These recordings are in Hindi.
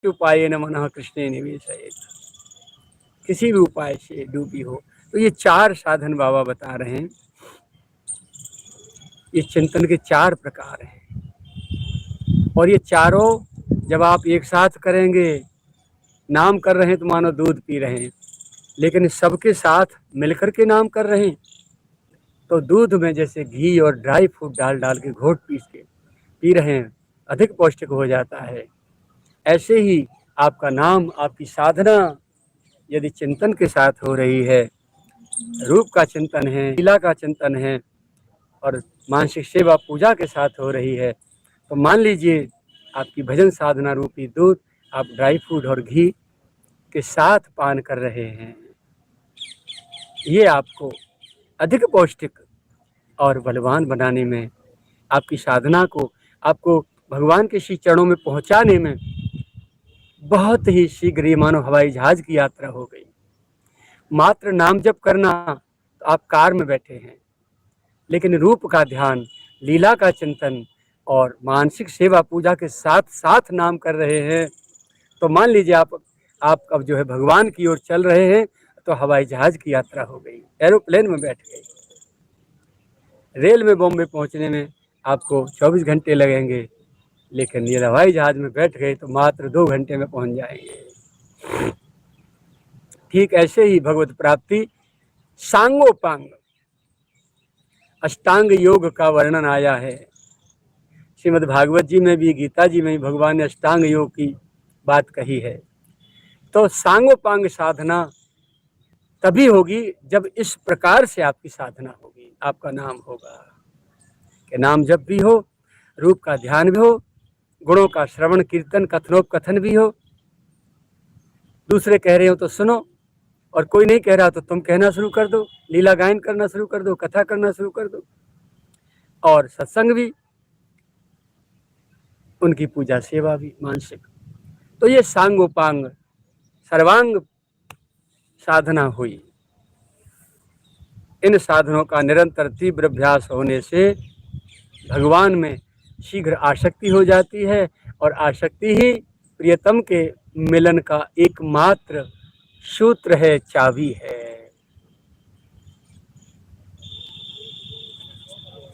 उपाय न मनः कृष्णे निवेशयेत्, किसी भी उपाय से डूबी हो। तो ये 4 साधन बाबा बता रहे हैं। ये चिंतन के 4 प्रकार हैं और ये चारों जब आप एक साथ करेंगे, नाम कर रहे हैं तो मानो दूध पी रहे हैं, लेकिन सबके साथ मिलकर के नाम कर रहे हैं तो दूध में जैसे घी और ड्राई फ्रूट डाल डाल के घोट पीस के पी रहे हैं, अधिक पौष्टिक हो जाता है। ऐसे ही आपका नाम, आपकी साधना यदि चिंतन के साथ हो रही है, रूप का चिंतन है, लीला का चिंतन है और मानसिक सेवा पूजा के साथ हो रही है, तो मान लीजिए आपकी भजन साधना रूपी दूध आप ड्राई फ्रूट और घी के साथ पान कर रहे हैं। ये आपको अधिक पौष्टिक और बलवान बनाने में, आपकी साधना को, आपको भगवान के श्री चरणों में पहुंचाने में बहुत ही शीघ्र ये मानो हवाई जहाज की यात्रा हो गई। मात्र नाम जप करना तो आप कार में बैठे हैं, लेकिन रूप का ध्यान, लीला का चिंतन और मानसिक सेवा पूजा के साथ साथ नाम कर रहे हैं, तो मान लीजिए आप अब जो है भगवान की ओर चल रहे हैं, तो हवाई जहाज की यात्रा हो गई, एरोप्लेन में बैठ गए। रेल में बॉम्बे पहुंचने में आपको 24 घंटे लगेंगे, लेकिन ये हवाई जहाज में बैठ गए तो मात्र 2 घंटे में पहुंच जाएंगे। ठीक ऐसे ही भगवत प्राप्ति सांगोपांग अष्टांग योग का वर्णन आया है। श्रीमद् भागवत जी में भी, गीता जी में भी भगवान ने अष्टांग योग की बात कही है। तो सांगोपांग साधना तभी होगी जब इस प्रकार से आपकी साधना होगी, आपका नाम होगा कि नाम जप भी हो, रूप का ध्यान भी हो, गुणों का श्रवण कीर्तन कथनोपकथन भी हो, दूसरे कह रहे हो तो सुनो और कोई नहीं कह रहा तो तुम कहना शुरू कर दो, लीला गायन करना शुरू कर दो, कथा करना शुरू कर दो, और सत्संग भी, उनकी पूजा सेवा भी मानसिक। तो ये सांगोपांग सर्वांग साधना हुई। इन साधनों का निरंतर तीव्र अभ्यास होने से भगवान में शीघ्र आसक्ति हो जाती है और आसक्ति ही प्रियतम के मिलन का एकमात्र सूत्र है, चाबी है।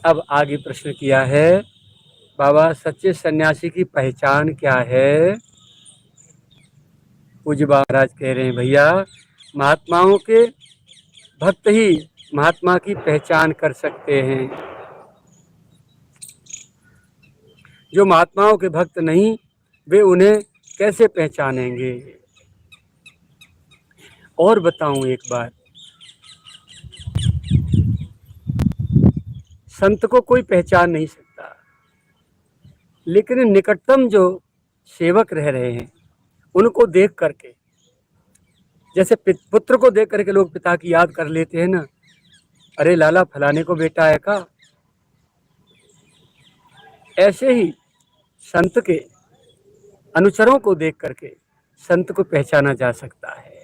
अब आगे प्रश्न किया है, बाबा सच्चे सन्यासी की पहचान क्या है? पूज्य महाराज कह रहे हैं, भैया महात्माओं के भक्त ही महात्मा की पहचान कर सकते हैं। जो महात्माओं के भक्त नहीं, वे उन्हें कैसे पहचानेंगे? और बताऊं एक बात, संत को कोई पहचान नहीं सकता, लेकिन निकटतम जो सेवक रह रहे हैं उनको देख करके, जैसे पुत्र को देख करके लोग पिता की याद कर लेते हैं ना, अरे लाला फलाने को बेटा है का, ऐसे ही संत के अनुचरों को देख करके संत को पहचाना जा सकता है।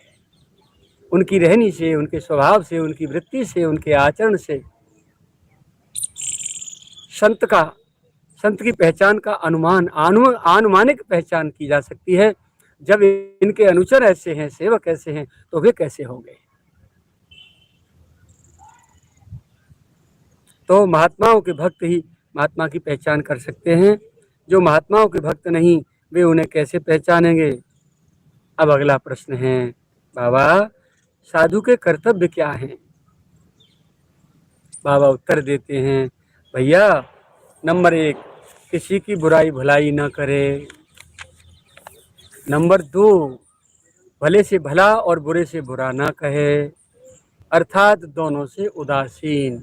उनकी रहनी से, उनके स्वभाव से, उनकी वृत्ति से, उनके आचरण से संत की पहचान का आनुमानिक पहचान की जा सकती है। जब इनके अनुचर ऐसे हैं, सेवक ऐसे हैं, तो वे कैसे होंगे? तो महात्माओं के भक्त ही महात्मा की पहचान कर सकते हैं। जो महात्माओं के भक्त नहीं, वे उन्हें कैसे पहचानेंगे? अब अगला प्रश्न है, बाबा साधु के कर्तव्य क्या हैं? बाबा उत्तर देते हैं, भैया नंबर 1, किसी की बुराई भलाई ना करे। नंबर 2, भले से भला और बुरे से बुरा ना कहे, अर्थात दोनों से उदासीन।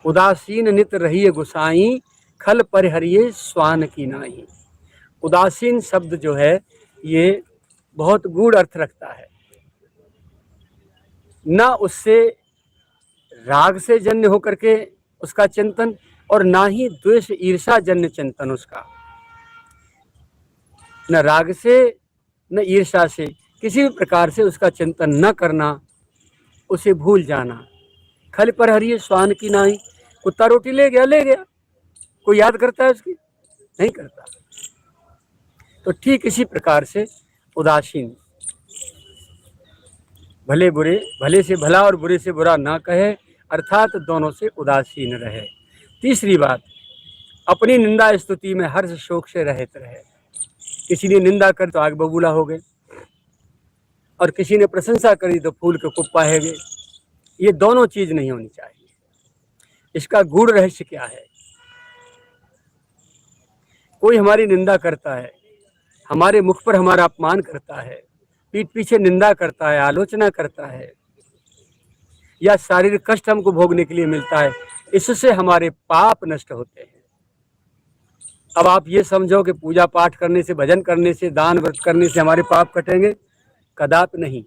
उदासीन नित रहिए गुसाई, खल परिहरिये स्वान की नाई। उदासीन शब्द जो है ये बहुत गूढ़ अर्थ रखता है। ना उससे राग से जन्य होकर के उसका चिंतन, और ना ही द्वेष ईर्षा जन्य चिंतन उसका। न राग से न ईर्षा से, किसी भी प्रकार से उसका चिंतन न करना, उसे भूल जाना। खल पर हरिये स्वान की नाई, कुत्ता रोटी ले गया, कोई याद करता है उसकी? नहीं करता। तो ठीक इसी प्रकार से उदासीन, भले से भला और बुरे से बुरा ना कहे, अर्थात दोनों से उदासीन रहे। तीसरी बात, अपनी निंदा स्तुति में हर्ष शोक से रहित रहे। किसी ने निंदा कर तो आग बबूला हो गए, और किसी ने प्रशंसा करी तो फूल के कुप्पा है गए। ये दोनों चीज नहीं होनी चाहिए। इसका गूढ़ रहस्य क्या है? कोई हमारी निंदा करता है, हमारे मुख पर हमारा अपमान करता है, पीठ पीछे निंदा करता है, आलोचना करता है, या शारीरिक कष्ट हमको भोगने के लिए मिलता है, इससे हमारे पाप नष्ट होते हैं। अब आप ये समझो कि पूजा पाठ करने से, भजन करने से, दान व्रत करने से हमारे पाप कटेंगे? कदापि नहीं।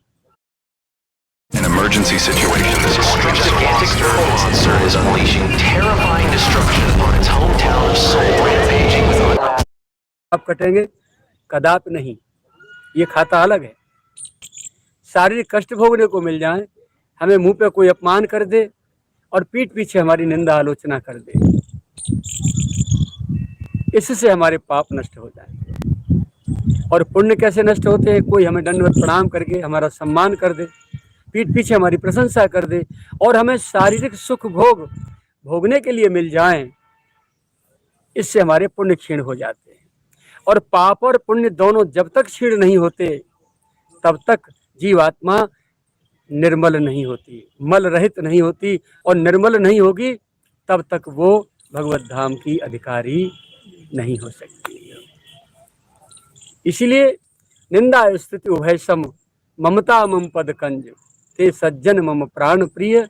An emergency situation. This gigantic turtle monster is unleashing terrifying destruction upon its hometown of Seoul, rampaging with पाप कटेंगे? कदापि नहीं। ये खाता अलग है। शारीरिक कष्ट भोगने को मिल जाए, हमें मुंह पे कोई अपमान कर दे और पीठ पीछे हमारी निंदा आलोचना कर दे, इससे हमारे पाप नष्ट हो जाएंगे। और पुण्य कैसे नष्ट होते हैं? कोई हमें दंडवत प्रणाम करके हमारा सम्मान कर दे, पीठ पीछे हमारी प्रशंसा कर दे, और हमें शारीरिक सुख भोगने के लिए मिल जाएं, इससे हमारे पुण्य क्षीण हो जाते हैं। और पाप और पुण्य दोनों जब तक क्षीण नहीं होते, तब तक जीवात्मा निर्मल नहीं होती, मल रहित नहीं होती, और निर्मल नहीं होगी तब तक वो भगवत धाम की अधिकारी नहीं हो सकती। इसलिए निंदा स्तुति उभय सम, ममता मम पद कंज, ते सज्जन मम प्राण प्रिय।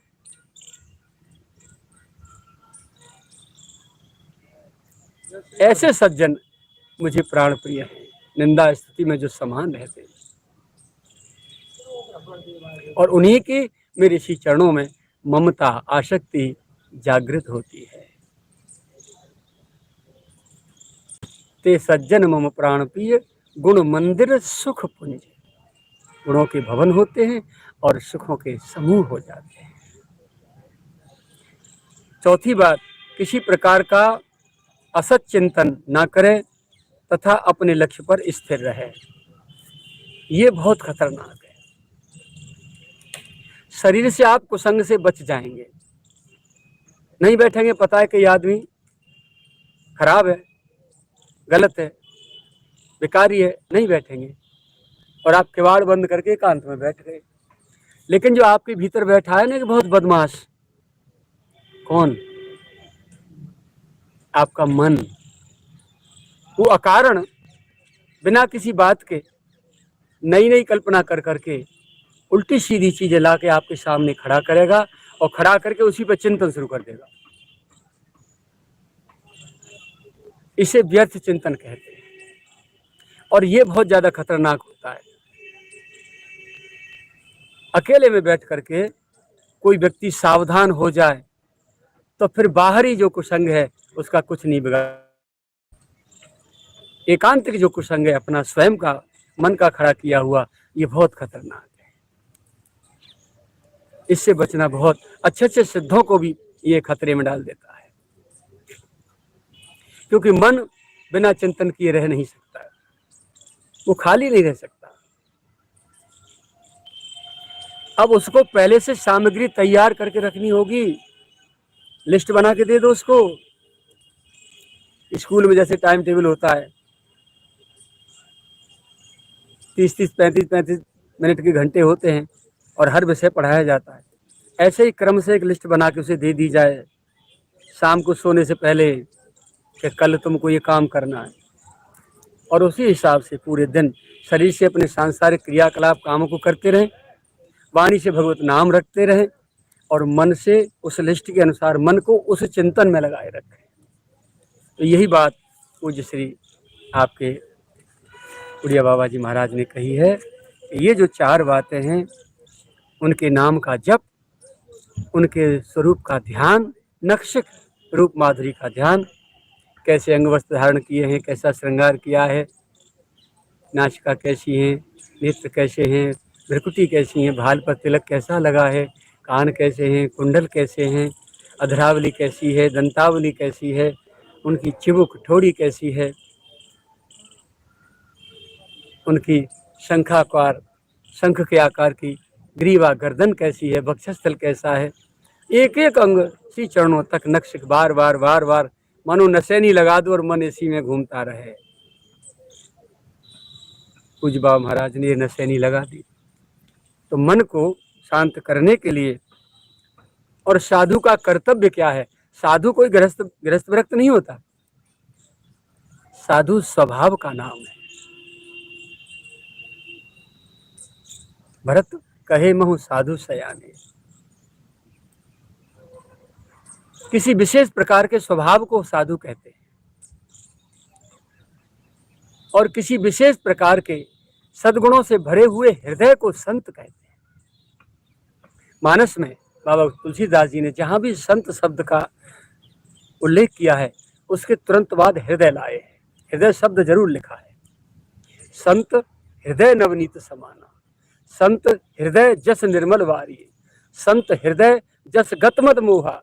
ऐसे सज्जन मुझे प्राण प्रिय हैं, निंदा स्तुति में जो समान रहते हैं, और उन्हीं की मेरे श्री चरणों में ममता आसक्ति जागृत होती है। ते सज्जन मम प्राण प्रिय, गुण मंदिर सुख पुंज। गुणों के भवन होते हैं और सुखों के समूह हो जाते हैं। चौथी बात, किसी प्रकार का असत चिंतन ना करे तथा अपने लक्ष्य पर स्थिर रहे। ये बहुत खतरनाक है। शरीर से आप कुसंग से बच जाएंगे, नहीं बैठेंगे, पता है कि ये आदमी खराब है, गलत है, बेकारी है, नहीं बैठेंगे, और आप किवाड़ बंद करके एकांत में बैठ गए। लेकिन जो आपके भीतर बैठा है ना कि बहुत बदमाश, कौन? आपका मन। वो अकारण बिना किसी बात के नई नई कल्पना कर करके उल्टी सीधी चीजें ला के आपके सामने खड़ा करेगा, और खड़ा करके उसी पर चिंतन शुरू कर देगा। इसे व्यर्थ चिंतन कहते हैं, और ये बहुत ज्यादा खतरनाक होता है। अकेले में बैठ करके कोई व्यक्ति सावधान हो जाए तो फिर बाहरी जो कुसंग है उसका कुछ नहीं बिगाड़। एकांतिक जो कुसंग है, अपना स्वयं का मन का खड़ा किया हुआ, ये बहुत खतरनाक है। इससे बचना बहुत, अच्छे अच्छे सिद्धों को भी ये खतरे में डाल देता है, क्योंकि मन बिना चिंतन किए रह नहीं सकता, वो खाली नहीं रह सकता। अब उसको पहले से सामग्री तैयार करके रखनी होगी, लिस्ट बना के दे दो उसको। स्कूल में जैसे टाइम टेबल होता है, 30-30, 35-35 मिनट के घंटे होते हैं और हर विषय पढ़ाया जाता है, ऐसे ही क्रम से एक लिस्ट बना के उसे दे दी जाए शाम को सोने से पहले कि कल तुमको ये काम करना है, और उसी हिसाब से पूरे दिन शरीर से अपने सांसारिक क्रियाकलाप कामों को करते रहें, वाणी से भगवत नाम रखते रहें, और मन से उस लिस्ट के अनुसार मन को उस चिंतन में लगाए रखें। तो यही बात पूज्य श्री आपके उड़िया बाबा जी महाराज ने कही है कि ये जो 4 बातें हैं, उनके नाम का जप, उनके स्वरूप का ध्यान, नक्शिक रूप माधुरी का ध्यान, कैसे अंग वस्त्र धारण किए हैं, कैसा श्रृंगार किया है, नासिका कैसी है, नेत्र कैसे हैं, भ्रकुटी कैसी हैं, भाल पर तिलक कैसा लगा है, कान कैसे हैं, कुंडल कैसे हैं, अधरावली कैसी है, दंतावली कैसी है, उनकी चिबुक ठोड़ी कैसी है, उनकी शंखाकार, शंख के आकार की ग्रीवा, गर्दन कैसी है, वक्षस्थल कैसा है, एक एक अंग श्री चरणों तक नक्श बार बार बार बार मानो नशैनी लगा दो और मन इसी में घूमता रहे। पूज्य बाबा महाराज ने ये नशैनी लगा दी। तो मन को शांत करने के लिए, और साधु का कर्तव्य क्या है? साधु कोई गृहस्थ व्रत नहीं होता, साधु स्वभाव का नाम है। भरत कहे महु साधु सयाने, किसी विशेष प्रकार के स्वभाव को साधु कहते हैं और किसी विशेष प्रकार के सद्गुणों से भरे हुए हृदय को संत कहते हैं। मानस में बाबा तुलसीदास जी ने जहां भी संत शब्द का उल्लेख किया है उसके तुरंत बाद हृदय लाए हैं। हृदय शब्द जरूर लिखा है। संत हृदय नवनीत समाना, संत हृदय जस निर्मल वारी, संत हृदय जस गतमत मोहा।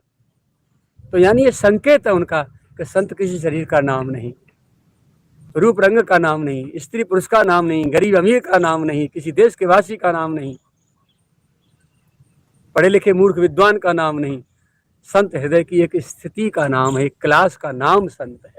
तो यानी ये संकेत है उनका कि संत किसी शरीर का नाम नहीं, रूप रंग का नाम नहीं, स्त्री पुरुष का नाम नहीं, गरीब अमीर का नाम नहीं, किसी देश के वासी का नाम नहीं, पढ़े लिखे मूर्ख विद्वान का नाम नहीं। संत हृदय की एक स्थिति का नाम है, एक क्लास का नाम संत है।